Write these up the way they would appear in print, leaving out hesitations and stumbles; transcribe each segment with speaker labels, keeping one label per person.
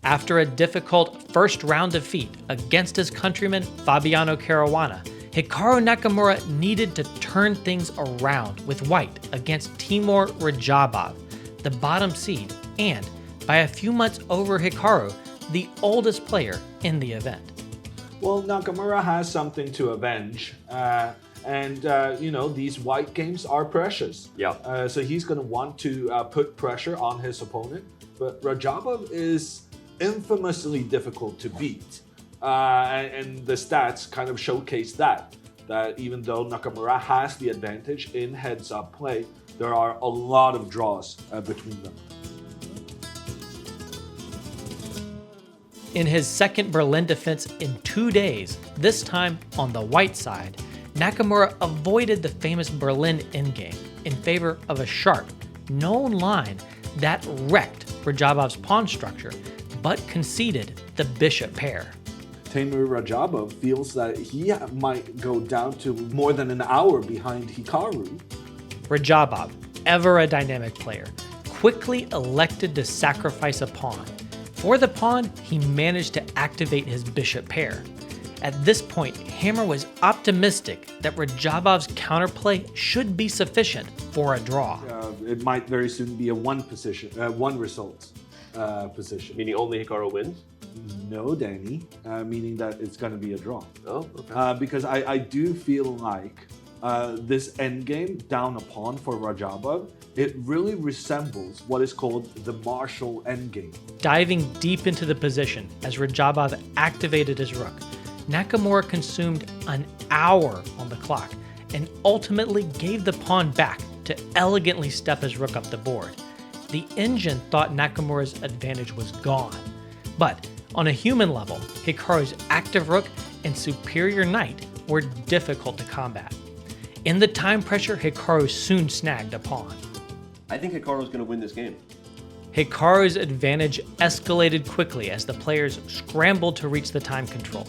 Speaker 1: After a difficult first-round defeat against his countryman Fabiano Caruana, Hikaru Nakamura needed to turn things around with white against Teimour Radjabov, the bottom seed, and, by a few months over Hikaru, the oldest player in the event.
Speaker 2: Well, Nakamura has something to avenge. These white games are precious.
Speaker 3: Yeah.
Speaker 2: So he's going to want to put pressure on his opponent. But Radjabov is infamously difficult to beat. And the stats kind of showcase that even though Nakamura has the advantage in heads-up play, there are a lot of draws between them.
Speaker 1: In his second Berlin defense in 2 days, this time on the white side, Nakamura avoided the famous Berlin endgame in favor of a sharp, known line that wrecked Radjabov's pawn structure, but conceded the bishop pair.
Speaker 2: Teimour Radjabov feels that he might go down to more than an hour behind Hikaru.
Speaker 1: Radjabov, ever a dynamic player, quickly elected to sacrifice a pawn. For the pawn, he managed to activate his bishop pair. At this point, Hammer was optimistic that Radjabov's counterplay should be sufficient for a draw.
Speaker 2: It might very soon be a one result position.
Speaker 3: Meaning only Hikaru wins?
Speaker 2: No, Danny, meaning that it's going to be a draw.
Speaker 3: Oh, okay.
Speaker 2: Because I do feel like this endgame down a pawn for Radjabov, it really resembles what is called the Marshall endgame.
Speaker 1: Diving deep into the position as Radjabov activated his rook, Nakamura consumed an hour on the clock and ultimately gave the pawn back to elegantly step his rook up the board. The engine thought Nakamura's advantage was gone. But on a human level, Hikaru's active rook and superior knight were difficult to combat. In the time pressure, Hikaru soon snagged a pawn.
Speaker 3: I think Hikaru's going to win this game.
Speaker 1: Hikaru's advantage escalated quickly as the players scrambled to reach the time control.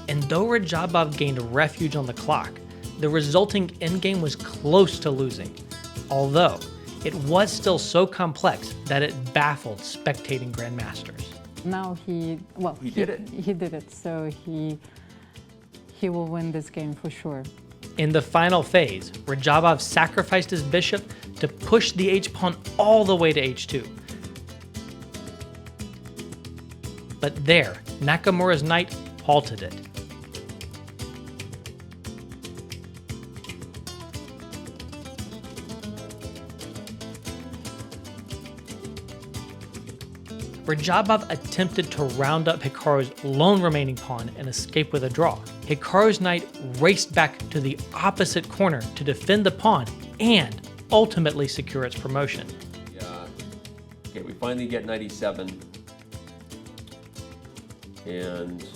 Speaker 1: And though Radjabov gained refuge on the clock, the resulting endgame was close to losing. Although, it was still so complex that it baffled spectating grandmasters.
Speaker 4: Now he did it. He did it, so he will win this game for sure.
Speaker 1: In the final phase, Radjabov sacrificed his bishop to push the h-pawn all the way to h2. But there, Nakamura's knight halted it. Radjabov attempted to round up Hikaru's lone remaining pawn and escape with a draw. Hikaru's knight raced back to the opposite corner to defend the pawn and ultimately secure its promotion.
Speaker 3: Yeah. Okay, we finally get knight e7. And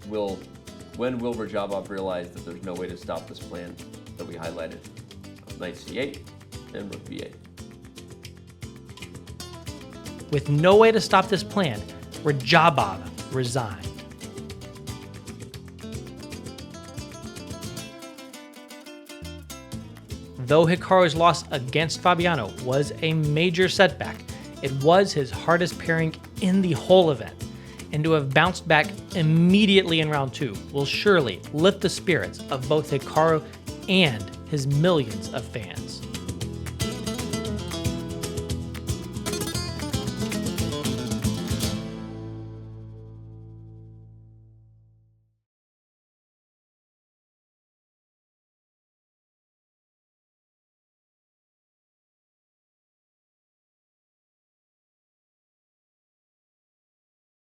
Speaker 3: when will Radjabov realize that there's no way to stop this plan that we highlighted? Knight c8 and rook b8.
Speaker 1: With no way to stop this plan, Radjabov resigned. Though Hikaru's loss against Fabiano was a major setback, it was his hardest pairing in the whole event, and to have bounced back immediately in round 2 will surely lift the spirits of both Hikaru and his millions of fans.